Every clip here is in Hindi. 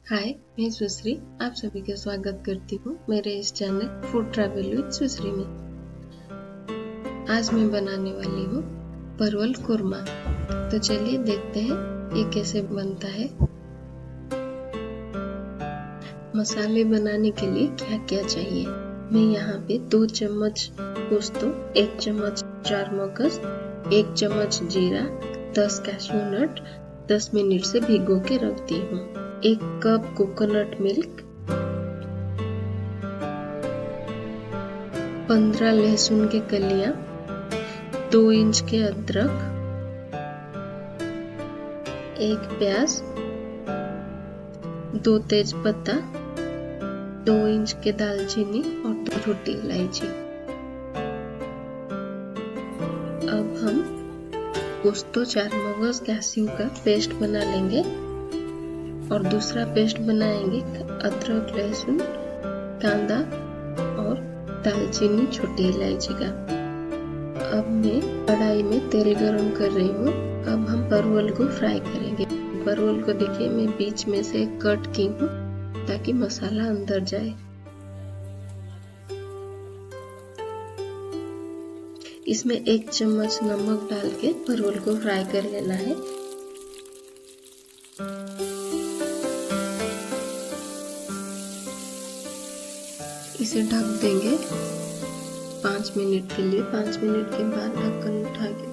हाय, मैं सुश्री आप सभी का स्वागत करती हूँ मेरे इस चैनल फूड ट्रैवल विद सुश्री में। आज मैं बनाने वाली हूँ परवल कुरमा। तो चलिए देखते हैं ये कैसे बनता है। मसाले बनाने के लिए क्या क्या चाहिए। मैं यहाँ पे 2 चम्मच पोस्तो, 1 चम्मच चार मगज, 1 चम्मच जीरा, 10 कैश्यू नट 10 मिनट से भिगो के रखती हूँ। 1 कप कोकोनट मिल्क, 15 लहसुन के कलियां, 2 इंच के अदरक, 1 प्याज, 2 तेज पत्ता, 2 इंच के दालचीनी और 2 छोटी इलायची। अब हम पोस्तो, चार मगज, कैश्यू का पेस्ट बना लेंगे और दूसरा पेस्ट बनाएंगे अदरक, लहसुन, कांदा और दालचीनी, छोटी इलायची का। अब मैं कढ़ाई में तेल गरम कर रही हूँ। अब हम परवल को फ्राई करेंगे। परवल को देखिए मैं बीच में से कट की हूँ ताकि मसाला अंदर जाए। इसमें 1 चम्मच नमक डाल के परवल को फ्राई कर लेना है। इसे ढक देंगे 5 मिनट के लिए। 5 मिनट के बाद ढक्कन उठा के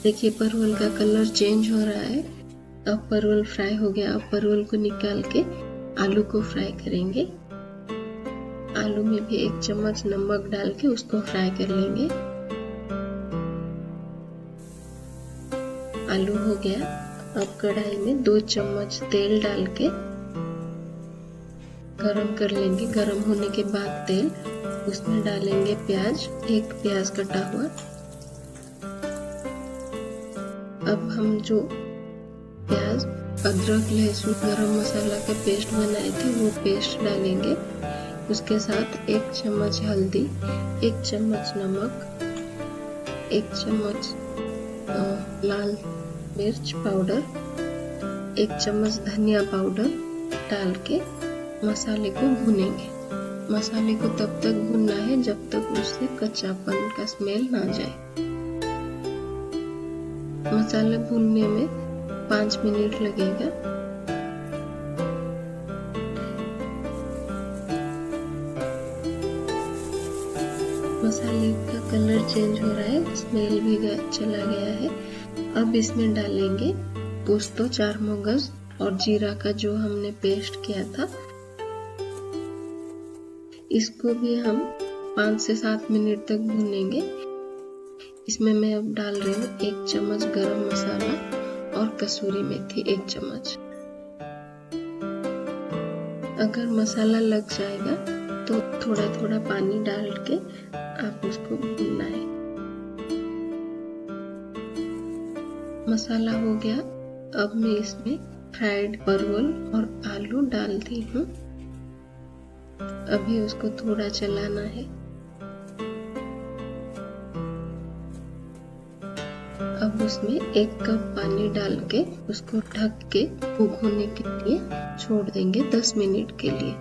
देखिए परवल का कलर चेंज हो रहा है। अब परवल फ्राई हो गया। अब परवल को निकाल के आलू को फ्राई करेंगे। आलू में भी 1 चम्मच नमक डाल के उसको फ्राई कर लेंगे। आलू हो गया। अब कढ़ाई में 2 चम्मच तेल डाल के गरम कर लेंगे। गरम होने के बाद तेल, उसमें डालेंगे प्याज, 1 प्याज कटा हुआ। अब हम जो प्याज, अदरक, लहसुन, गरम मसाला का पेस्ट बनाए थे वो पेस्ट डालेंगे। उसके साथ 1 चम्मच हल्दी, 1 चम्मच नमक, 1 चम्मच लाल मिर्च पाउडर, 1 चम्मच धनिया पाउडर डाल के मसाले को भूनेंगे। मसाले को तब तक भूनना है जब तक उससे कच्चापन का स्मेल ना जाए। मसाला भूनने में 5 मिनट लगेगा। मसाले का कलर चेंज हो रहा है, स्मेल भी चला गया है। अब इसमें डालेंगे पोस्तो, चार मगज और जीरा का जो हमने पेस्ट किया था। इसको भी हम 5 से 7 मिनट तक भूनेंगे। इसमें मैं अब डाल रही हूँ 1 चम्मच गरम मसाला और कसूरी मेथी 1 चम्मच। अगर मसाला लग जाएगा तो थोड़ा थोड़ा पानी डाल के आप उसको भूनना है। मसाला हो गया। अब मैं इसमें फ्राइड परवल और आलू डालती हूँ। अभी उसको थोड़ा चलाना है। अब उसमें 1 कप पानी डाल के उसको ढक के कुक होने के लिए छोड़ देंगे 10 मिनट के लिए।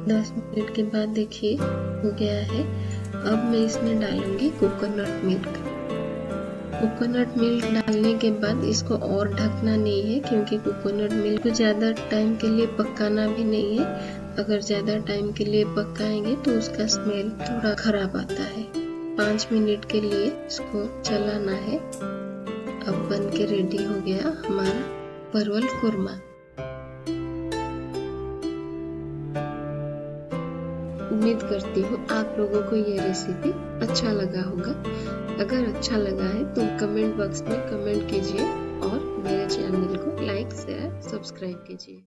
दस मिनट के बाद देखिए हो गया है। अब मैं इसमें डालूंगी कोकोनट मिल्क। कोकोनट मिल्क डालने के बाद इसको और ढकना नहीं है, क्योंकि कोकोनट मिल्क को ज्यादा टाइम के लिए पकाना भी नहीं है। अगर ज्यादा टाइम के लिए पकाएंगे तो उसका स्मेल थोड़ा खराब आता है। 5 मिनट के लिए इसको चलाना है। अब बन के रेडी हो गया हमारा परवल कुरमा। उम्मीद करती हूँ आप लोगों को ये रेसिपी अच्छा लगा होगा। अगर अच्छा लगा है तो कमेंट बॉक्स में कमेंट कीजिए और मेरे चैनल को लाइक, शेयर, सब्सक्राइब कीजिए।